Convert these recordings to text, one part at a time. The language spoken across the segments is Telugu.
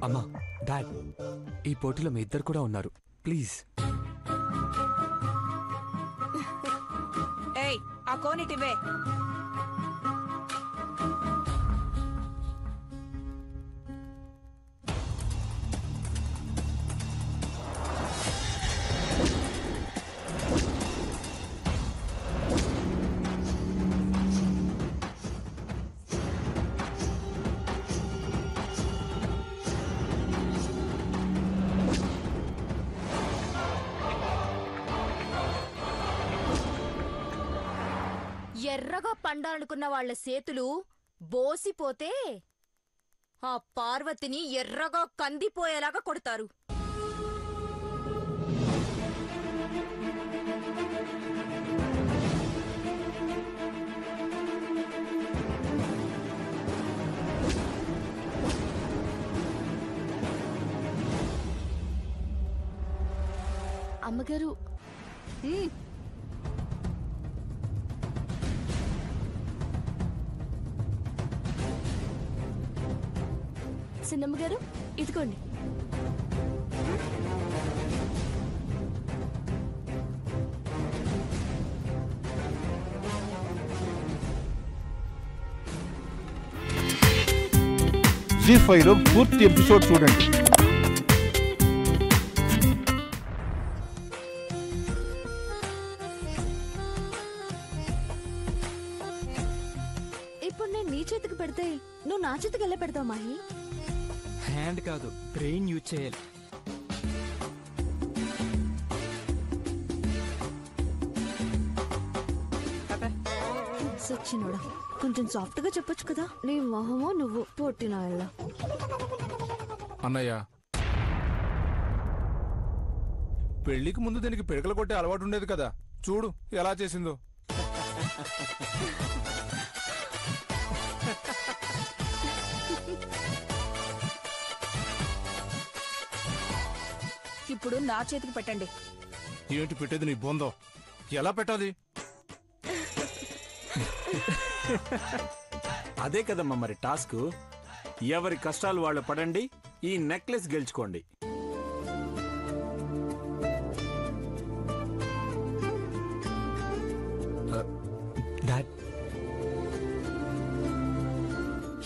అమ్మా, డాడ్, ఈ పోటీలో మీ ఇద్దరు కూడా ఉన్నారు. ప్లీజ్. ఏయ్, ఆ కోనిటివే. ఎర్రగా పండాలనుకున్న వాళ్ల సేతులు బోసిపోతే ఆ పార్వతిని ఎర్రగా కందిపోయేలాగా కొడతారు. అమ్మగారు, చిన్నమ్మ గారు, ఇదిగోండి. జీ5లో పూర్తి ఎపిసోడ్ చూడండి. ఇప్పుడు నేను నీ చేతికి పెడితే నువ్వు నా చేతికి వెళ్ళే పెడతావు మాహి. హ్యాండ్ కాదు, బ్రెయిన్ యూజ్ చేయాలి. సచ్చినోడా, కొంచెం సాఫ్ట్ గా చెప్పొచ్చు కదా. నీ మొహమో నువ్వు పొట్టిన వెళ్ళ. అన్నయ్య, పెళ్లికి ముందు దీనికి పిడకలు కొట్టే అలవాటు ఉండేది కదా. చూడు ఎలా చేసిందో. ఇప్పుడు నా చేతికి పెట్టండి. ఏంటి పెట్టేది? నీ బొందో. ఎలా పెట్టాలి? అదే కదమ్మా మరి టాస్క్. ఎవరి కష్టాలు వాళ్ళు పడండి, ఈ నెక్లెస్ గెలుచుకోండి. డాడ్,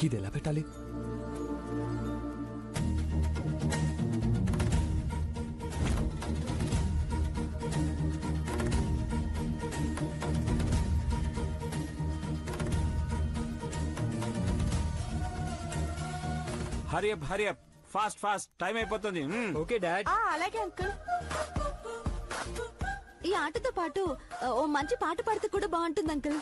ఇది ఎలా పెట్టాలి? Hurry up hurry up, fast fast, time అయిపోతుంది. Okay dad. అలాగే అంకుల్. ఈ ఆటతో పాటు ఓ మంచి పాట పాడితే కూడా బాగుంటుంది uncle.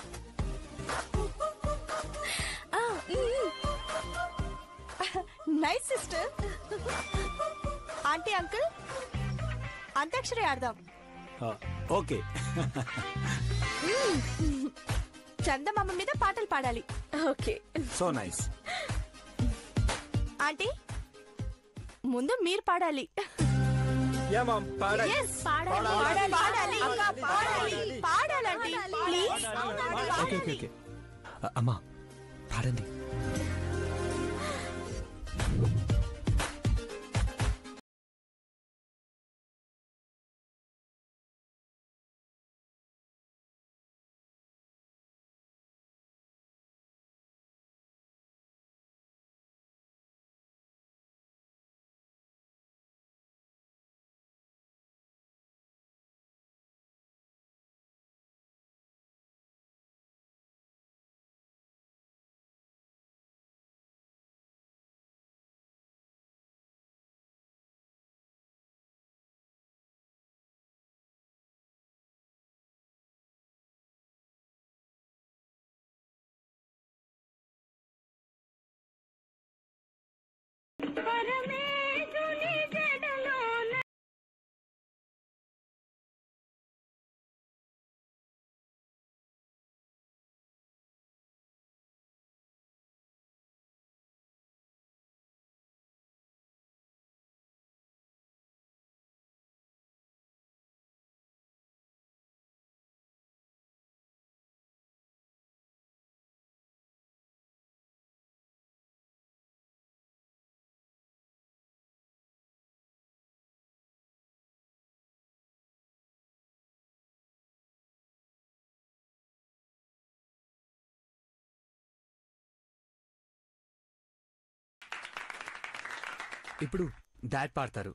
Nice sister. Aunty, uncle, Antakshari ఆడదాం. ఓకే. చందమామ మీద పాటలు పాడాలి. ఓకే. So nice. ఆంటీ, ముందు మీరు పాడాలి. Yes, పాడాలి. పాడాలి. పాడాలండి ప్లీజ్. Okay okay okay. అమ్మా, పాడండి. ఇప్పుడు డాడ్ పాడతారు.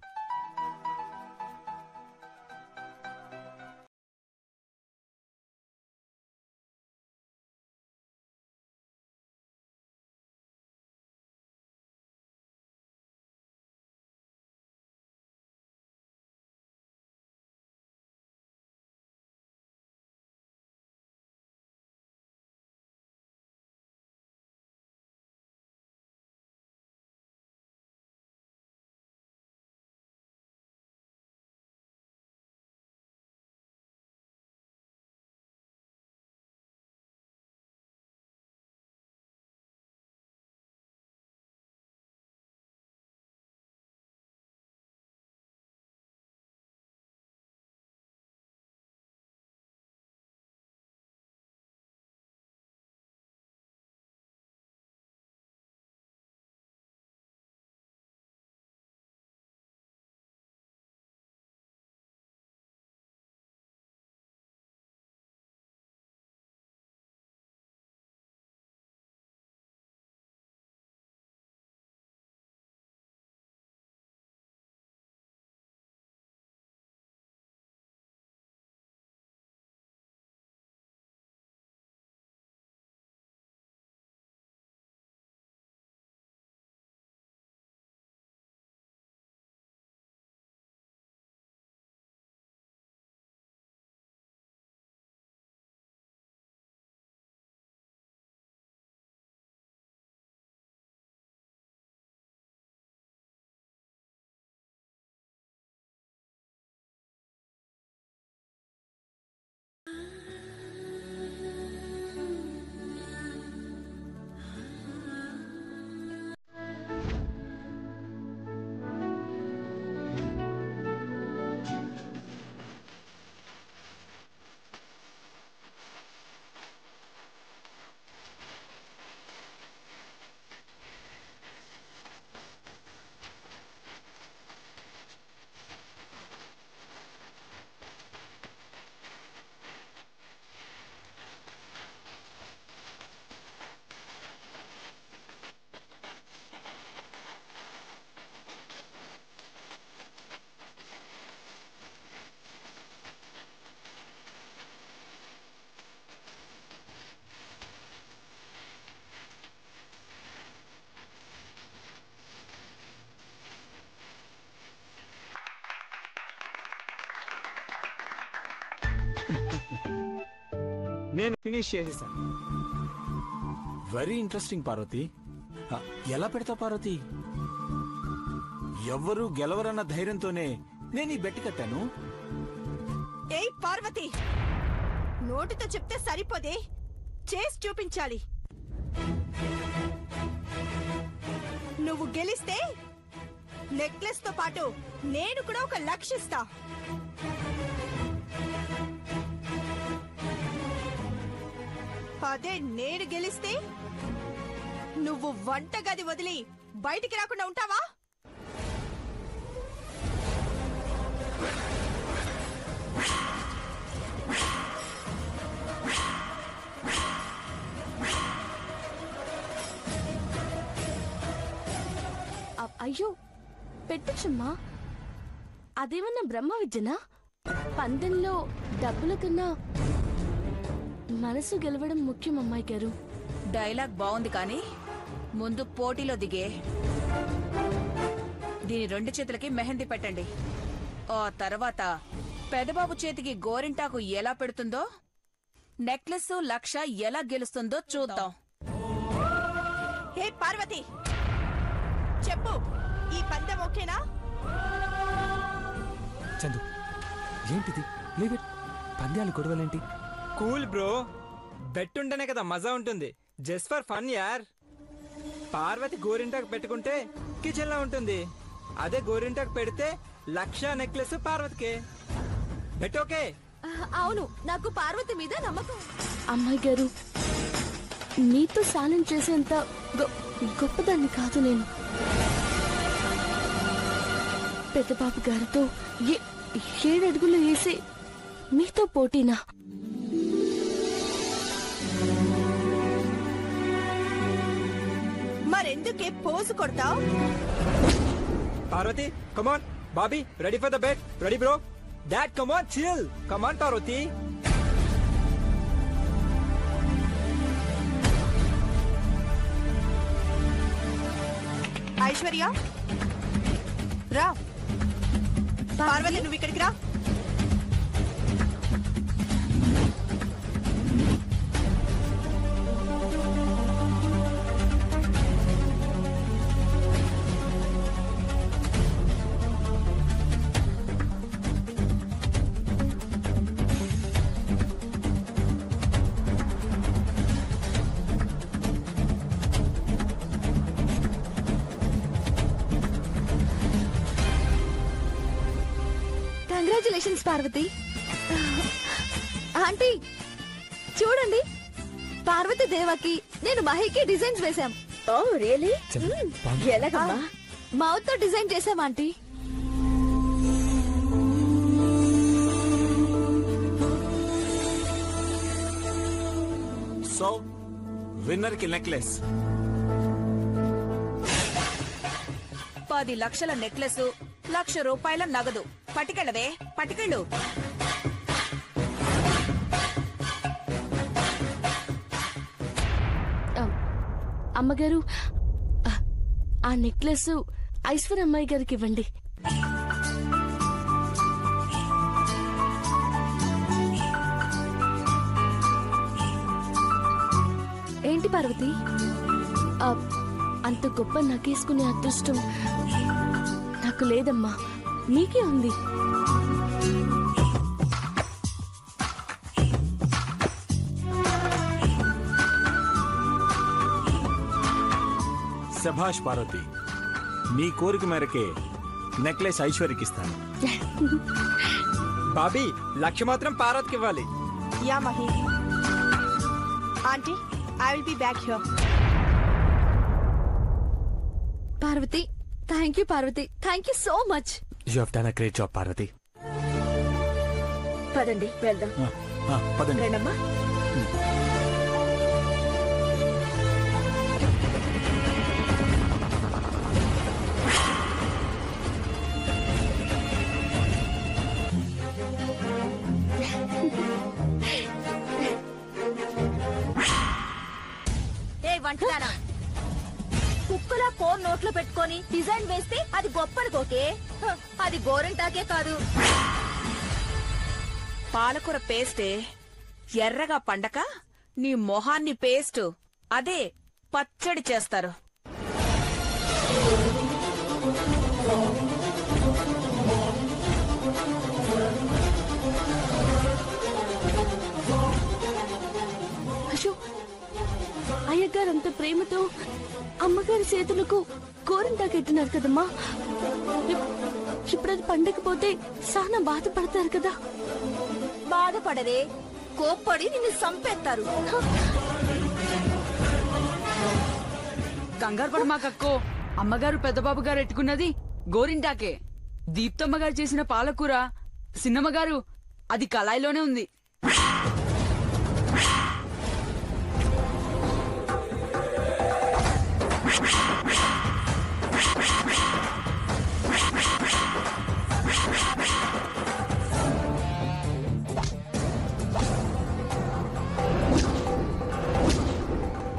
నేను ఫినిష్ చేసేసాను. Very interesting Parvati. ఎలా పెడతా పార్వతి? ఎవ్వరూ గెలవరన్న ధైర్యంతోనే నేను ఈ బెట్టి కట్టాను. ఏయ్ పార్వతి, నోటితో చెప్తే సరిపోదే, చేసి చూపించాలి. నువ్వు గెలిస్తే నెక్లెస్ తో పాటు నేను కూడా ఒక లక్షిస్తా. అదే నేను గెలిస్తే నువ్వు వంటగది వదిలి బయటికి రాకుండా ఉంటావా? అయ్యో పెట్టచ్చమ్మా, అదేమన్నా బ్రహ్మ విద్యనా? పందెంలో డబ్బుల కన్నా మనసు గెలవడం ముఖ్యం అమ్మాయి గారు. డైలాగ్ బాగుంది కానీ ముందు పోటీలో దిగే. దీని 2 చేతులకి మెహందీ పెట్టండి. ఆ తర్వాత పెదబాబు చేతికి గోరింటాకు ఎలా పెడుతుందో, నెక్లెస్ లక్ష ఎలా గెలుస్తుందో చూద్దాం. హే పార్వతి, చెప్పు, ఈ పందెం ఓకేనా? చందు, ఏంటిది? Leave it. పంద్యాలు గొడవలేంటి? కూల్ బ్రో, బెట్ ఉంటేనే కదా మజా ఉంటుంది. జస్ట్ ఫర్ ఫన్ యార్. పార్వతి గోరింటాకు పెట్టుకుంటే కిచెన్ లో ఉంటుంది, అదే గోరింటాకు పెడితే లక్ష నెక్లెస్ పార్వతికే. Bet okay? అవును, నాకు పార్వతి మీద నమ్మకం. అమ్మాయి గారు, మీతో సాలం చేసేంత గొప్పదాన్ని కాదు నేను. పెద్దబాబు గారితో 7 అడుగులు వేసి మీతో పోటీనా? మరెందుకే పోజు కొడతావు? Parvati come on. Bobby ready for the bed. Ready bro. Dad come on chill. Come on Parvati. Aishwarya రా. పార్వతి నువ్వు ఇక్కడికి రా. కంగ్రాచులేషన్స్ పార్వతి. ఆంటీ చూడండి, పార్వతి దేవకి నేను మహికి డిజైన్స్ వేశాం. Oh really? ఎలాగమ్మా? మౌత్ తో డిజైన్ చేశాం ఆంటీ. సో విన్నర్ కి నెక్లెస్. 10 లక్షల నెక్లెస్, ₹1,00,000 నగదు. పట్టుకెళ్ళవే, పట్టుకెళ్ళు. అమ్మగారు, ఆ నెక్లెస్ ఐశ్వర్య అమ్మాయి గారికి ఇవ్వండి. ఏంటి పార్వతి, అంత గొప్ప నగేసుకునే అదృష్టం నాకు లేదమ్మా, నీకే ఉంది. శభాష్ పార్వతి, నీ కోరిక మేరకే నెక్లెస్ ఐశ్వర్యకి ఇస్తాను. బాబీ 1,00,000 మాత్రం పార్వతికి ఇవ్వాలి. Yeah Mahi. Aunty I will be back here. Parvati, thank you Parvati, thank you so much. You have done a great job Parvati. పదండి వెళ్దాం. పదండి. రండమ్మా. వంటదానా, కుక్కలా ఫోన్ నోట్లో పెట్టుకొని డిజైన్ వేస్తే అది గొప్పనుకోకే, అది గోరంటాకే కాదు. పాలకూర పేస్టే ఎర్రగా పండక నీ మొహాన్ని పేస్ట్ అదే పచ్చడి చేస్తారు. అశో, అయ్యగారు అంత ప్రేమతో అమ్మగారి చేతులకు గోరింటాకెట్టినారు కదమ్మా. ఇప్పుడు అది పండకపోతే చాలా బాధపడతారు కదా. బాధపడరే, కోప్పడి నిన్ను సంపేస్తారు. కంగారు పడ మాకక్కో, అమ్మగారు పెద్దబాబు గారు ఎట్టుకున్నది గోరింటాకే. దీప్తమ్మగారు చేసిన పాలకూర సిన్నమ్మగారు అది కళాయిలోనే ఉంది.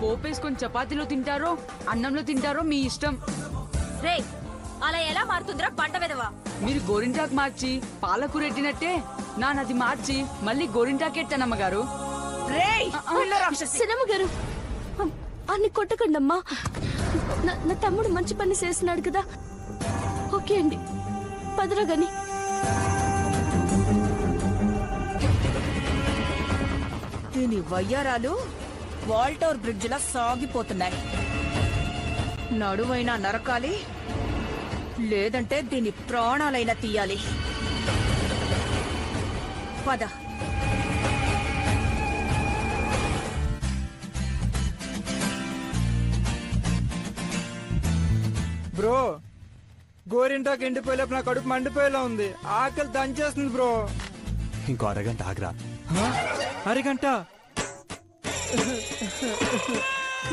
పోపేసుకొని చపాతీలో తింటారో అన్నంలో తింటారో మీ ఇష్టం. రే, అలా ఎలా మారుతుందిరా బండ వెదవా? మీరు గోరింటాకు మార్చి పాలకూర ఎట్టినట్టే నానది మార్చి మళ్ళీ గోరింటాకెట్టానమ్మగారు. సినమ్మ గారు, అన్ని కొట్టకండమ్మా. నా తమ్ముడు మంచి పని చేస్తున్నాడు కదా. ఓకే అండి, పదరా గాని. దీని వయ్యారాలు వాల్టోర్ బ్రిడ్జ్ లా సాగిపోతున్నాయి. నడువైనా నరకాలి, లేదంటే దీని ప్రాణాలైనా తీయాలి. పద. బ్రో, గోరింటాకు ఎండిపోయేలోపు నా కడుపు మండిపోయేలా ఉంది. ఆకలి దంచేస్తుంది బ్రో. ఇంకో అరగంట ఆగ్రా. అరగంట?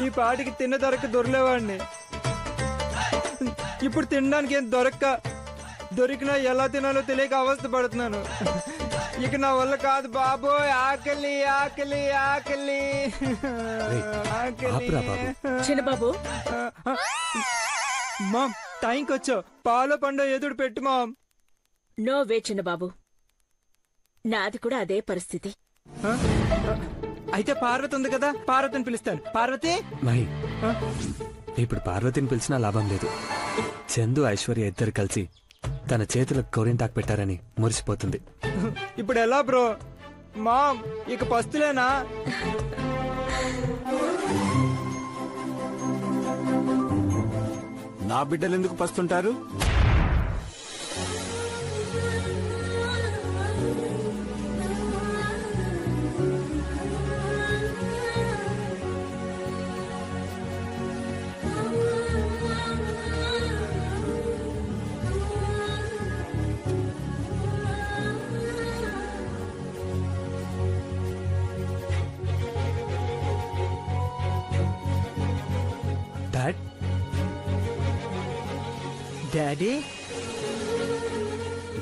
ఈ పాటికి తిన్న ధరకు దొరలేవాడిని. ఇప్పుడు తినడానికి ఏం దొరికినా ఎలా తినాలో తెలియక అవస్థ పడుతున్నాను. ఇక నా వల్ల కాదు బాబోయ్. ఆకలి ఆకలి ఆకలి ఆకలి. చిన్నబాబు మామ్, టైంకి వచ్చావు. పాలో పండో ఎదుడు పెట్టు మామ్. నోవే చిన్నబాబు, నాది కూడా అదే పరిస్థితి. అయితే పార్వతి ఉంది కదా, పార్వతిని పిలుస్తాను. పార్వతి. మహి, ఇప్పుడు పార్వతిని పిలిచినా లాభం లేదు. చందు ఐశ్వర్య ఇద్దరు కలిసి తన చేతులకు గోరింటాకు పెట్టారని మురిసిపోతుంది. ఇప్పుడు ఎలా బ్రో? మామ్, ఇక పస్తులేనా? నా బిడ్డలు ఎందుకు పస్తుంటారు? Dad, daddy.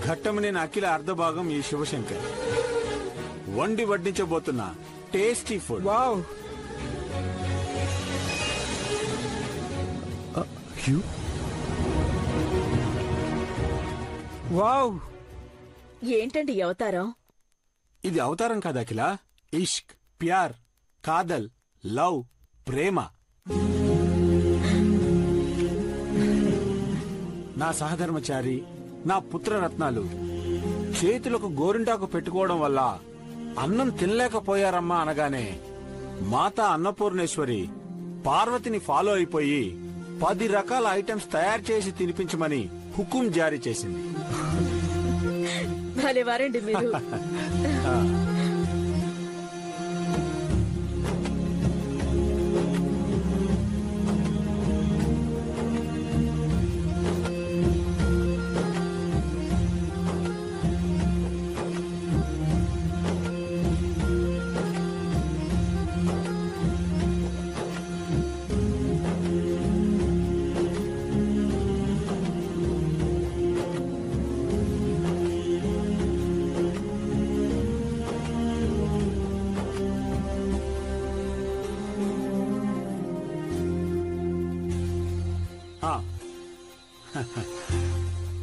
ఘట్టమనేని అఖిల అర్ధభాగం ఈ శివశంకర్ వండి వడ్డించబోతున్న tasty food. Wow. You wow. ఏంటండి ఈ అవతారం? ఇది అవతారం కాదు అఖిల. ఇష్క్, ప్యార్, కాదల్, లవ్, ప్రేమ. నా సహధర్మచారి, నా పుత్రరత్నాలు చేతులకు గోరింటాకు పెట్టుకోవడం వల్ల అన్నం తినలేకపోయారమ్మా అనగానే మాతా అన్నపూర్ణేశ్వరి పార్వతిని ఫాలో అయిపోయి 10 రకాల ఐటమ్స్ తయారు చేసి తినిపించమని హుకుం జారీ చేసింది. భలేవారండి మీరు.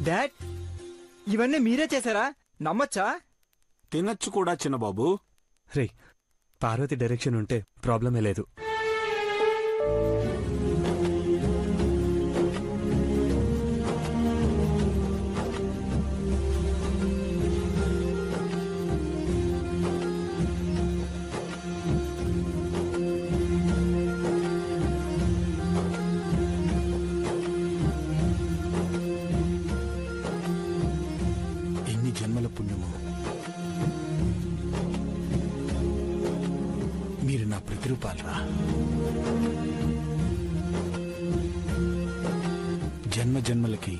డాడ్, ఇవన్నీ మీరే చేశారా? నమ్మచ్చా? తినచ్చు కూడా చిన్నబాబు. రే, పార్వతి డైరెక్షన్ ఉంటే ప్రాబ్లమే లేదు. జన్మల పుణ్యము. మీరు నా ప్రతిరూపాలరా. జన్మ జన్మలకి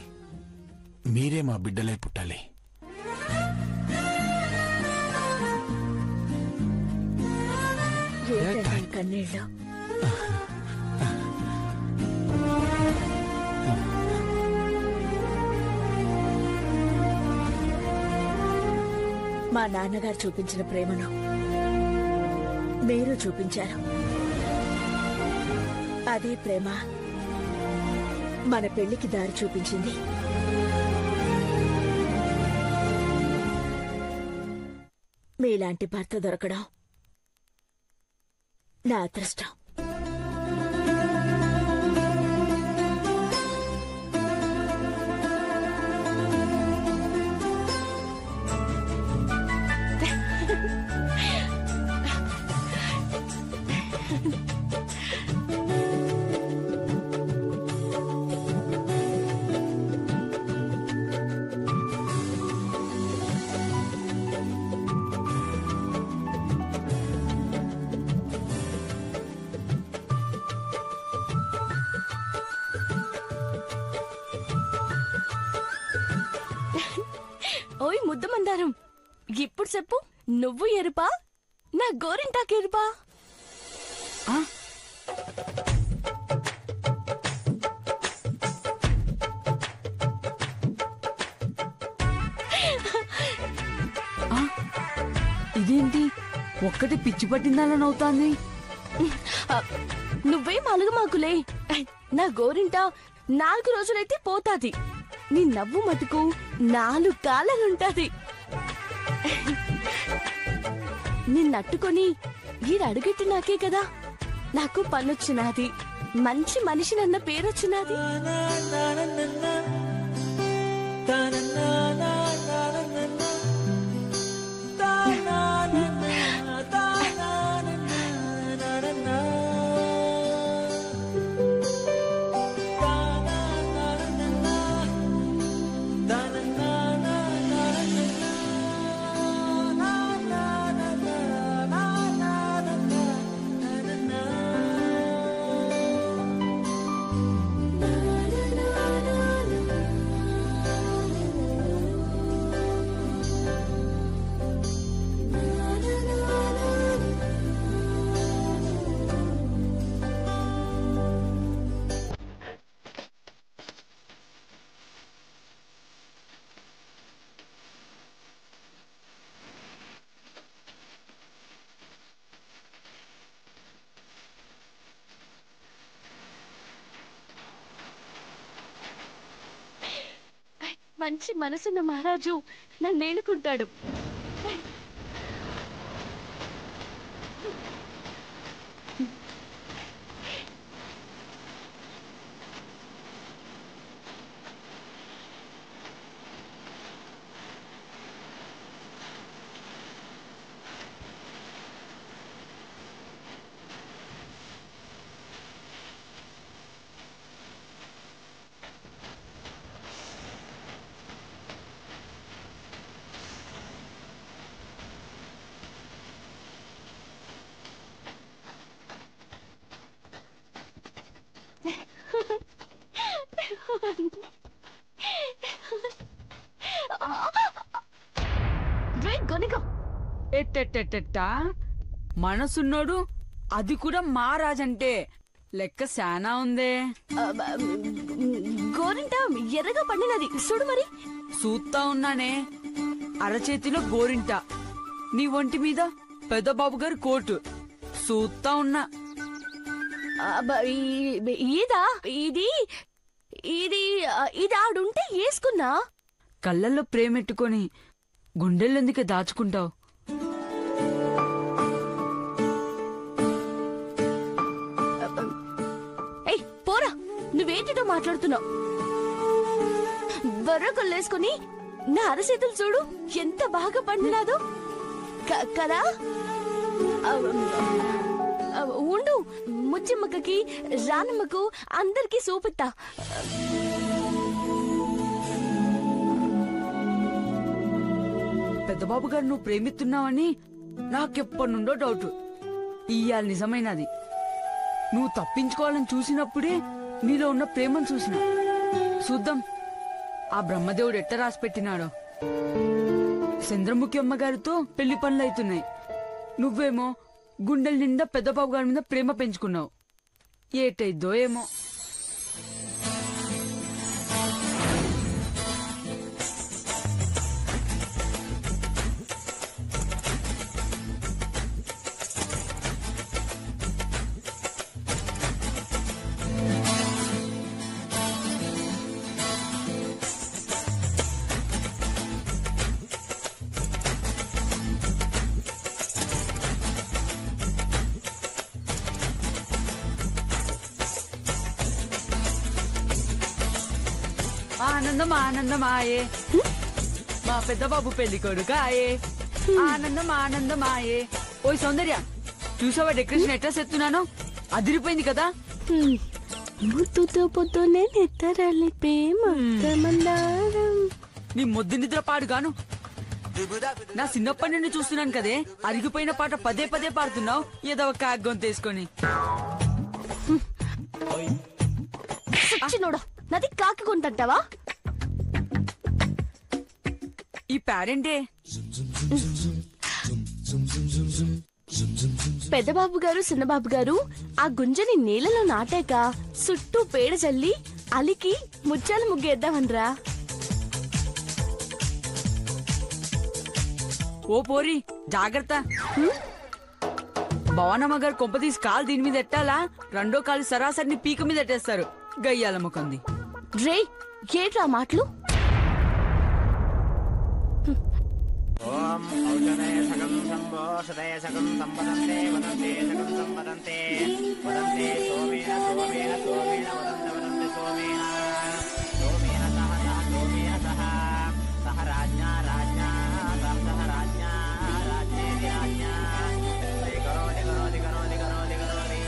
మీరే మా బిడ్డలై పుట్టాలి. కన్నీళ్ళు. మా నాన్నగారు చూపించిన ప్రేమను మీరు చూపించారు. అదే ప్రేమ మన పెళ్లికి దారి చూపించింది. మీలాంటి భర్త దొరకడం నా అదృష్టం. ఓయ్ ముద్దు మందారం, ఇప్పుడు చెప్పు, నువ్వు ఎరుపా నా గోరింటాకు ఎరుపా? ఒక్కటి పిచ్చి పట్టిందాలని అవుతాంది. నువ్వేం అలగమాకులే. నా గోరింట 4 రోజులైతే పోతాది. నీ నవ్వు మటుకు 4 కాలాలుంటాది. నిన్నట్టుకొని ఈడడుగెట్టినాకే కదా నాకు పనొచ్చినాది, మంచి మనిషినన్న పేరొచ్చినాది. మంచి మనసున్న మహారాజు నన్ను ఏలుకుంటాడు. ఎట్టెట్టెట్టెట్టా మనసున్నోడు, అది కూడా మహారాజంటే లెక్క శానా ఉందే. గోరింట ఎర్రగా పండినది చూడు మరి. చూస్తా ఉన్నానే, అరచేతిలో గోరింట, నీ ఒంటి మీద పెద్దబాబు గారి కోటు చూస్తా ఉన్నా. ఇదా ఇది ఇది ఇది ఆడుంటే వేసుకున్నా. కళ్ళల్లో ప్రేమెట్టుకొని గుండెల్లోందుకే దాచుకుంటావు. పోరా, నువ్వేంటితో మాట్లాడుతున్నావు? బర్రకొల్లేసుకుని నా అరచేతులు చూడు ఎంత బాగా పండినాదో కదా. ఉండు, ముచ్చిమ్మకి రానమ్మకు అందరికి చూపిస్తా. పెద్దబాబు గారు నువ్వు ప్రేమిస్తున్నావని నాకెప్పటి నుండో డౌట్. ఇయ్యాల నిజమైనది. నువ్వు తప్పించుకోవాలని చూసినప్పుడే నీలో ఉన్న ప్రేమను చూసిన. చూద్దాం ఆ బ్రహ్మదేవుడు ఎట్ట రాసి పెట్టినాడో. చంద్రముఖి అమ్మగారితో పెళ్లి పనులు అవుతున్నాయి. నువ్వేమో గుండెల నిండా పెద్దబాబు గారి మీద ప్రేమ పెంచుకున్నావు. ఏటైద్దో ఏమో. ఆనందం ఆనందమాయే, మా పెద్దబాబు పెళ్లి కొడుకాయే. ఆనందం ఆనందమాయే. ఓయ్ సౌందర్య, చూసావా డెకరేషన్ ఎట్లా సెత్తున్నానో? అదిరిపోయింది కదా. ముద్దుతో పొద్దునే నెత్తరాలి ప్రేమ నీ మొద్దు నిద్ర పాడుగాను. నా చిన్నప్పటి నుండి చూస్తున్నాను కదే, అరిగిపోయిన పాట పదే పదే పాడుతున్నావు. ఏదో ఒక కాగ్గొంత తీసుకొని. నాది కాకి కొంతంటావా? ఈ పేరెంటే పెద్దబాబు గారు చిన్నబాబు గారు ఆ గుంజని నీళ్ళలో నాటాక చుట్టూ పేడ చల్లి అలికి ముత్యాల ముగ్గేద్దామనరా. ఓ పోరి జాగ్రత్త. భవనమ్మ గారు కొంప తీసి కాలు దీని మీద ఎట్టాలా, రెండో కాలు సరాసరిని పీక మీద ఎట్టేస్తారు. గయ్యాల ముఖంది. రే ఏంట్రా మాటలు? ఓం ఔషధయ సకం సంభో సదయ సకం సంపదంతే వదంతే సకం సంపదంతే వదంతే సోమేన సోమేన సోమేన వదంత వదంతే సోమేన సోమేన సహ సహ రాజ్ఞా రాజ్ఞా సహ రాజ్ఞా రాజ్ఞేతి రాజ్ఞా కరోతి కరోతి కరోతి కరోతి కరోతి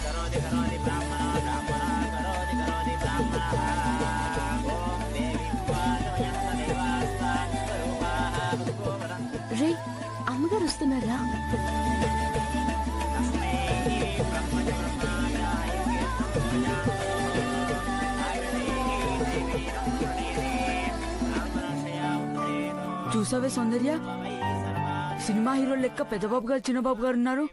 కరోతి కరోతి బ్రాహ్మణ బ్రాహ్మణ కరోతి కరోతి బ్రాహ్మణ. ఓం దేవి వాచమయంత దేవాస్తా రే అమ్మగారు వస్తున్నారా? చూసావే సౌందర్య, సినిమా హీరో లెక్క పెద్దబాబు గారు చిన్నబాబు గారు ఉన్నారు.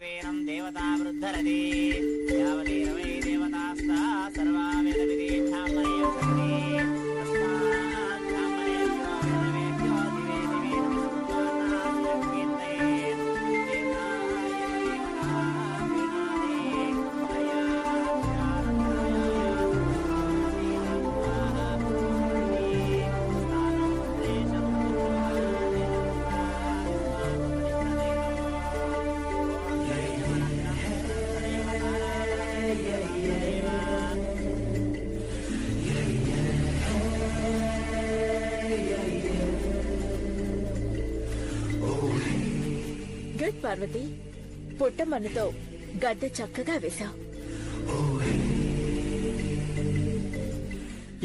గుడ్ పార్వతి, పుట్టమన్నుతో గద్దె చక్కగా వేశావు.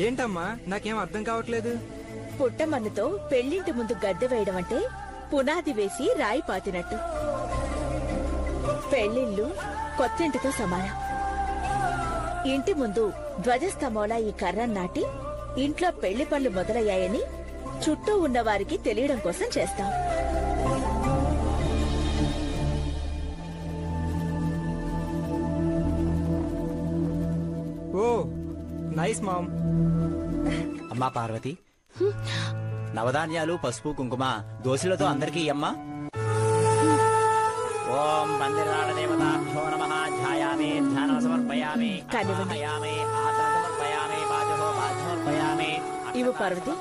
ఏంటమ్మా నాకేం అర్థం కావట్లేదు. పుట్టమన్నుతో పెళ్లింటి ముందు గద్దె వేయడం అంటే పునాది వేసి రాయి పాతినట్టు. పెళ్లిళ్ళు కొత్తింటితో సమానం. ఇంటి ముందు ధ్వజస్తంభంలా ఈ కర్ర నాటి ఇంట్లో పెళ్లి పనులు మొదలయ్యాయని చుట్టూ ఉన్న వారికి తెలియడం కోసం చేస్తాం. ఓ నైస్ మామ్. అమ్మా పార్వతి, నవధాన్యాలు పసుపు కుంకుమ దోశలతో అందరికీ అమ్మా. ఓం పందిరాళ దేవతాభ్యో నమః. ధ్యాయామి ధ్యానం సమర్పయామి సమర్పయామి ఆసనం సమర్పయామి బాజో బాజోర్పయామి. ఇవ్వు పార్వతి,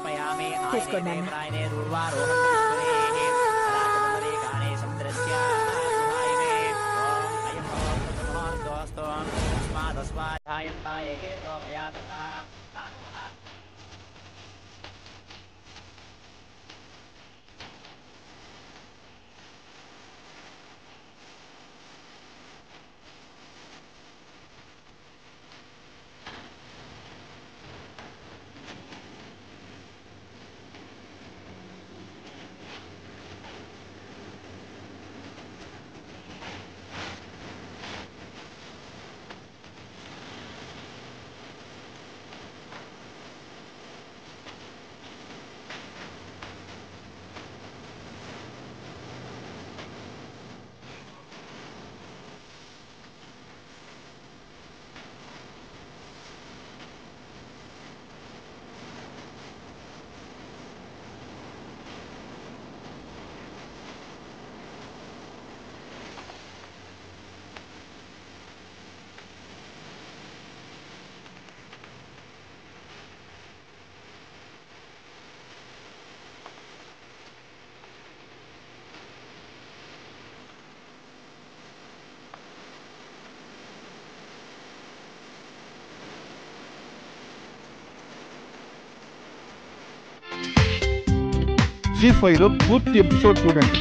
తీసుకోండి నాన్న. జీ5లో పూర్తి ఎపిసోడ్ చూడండి.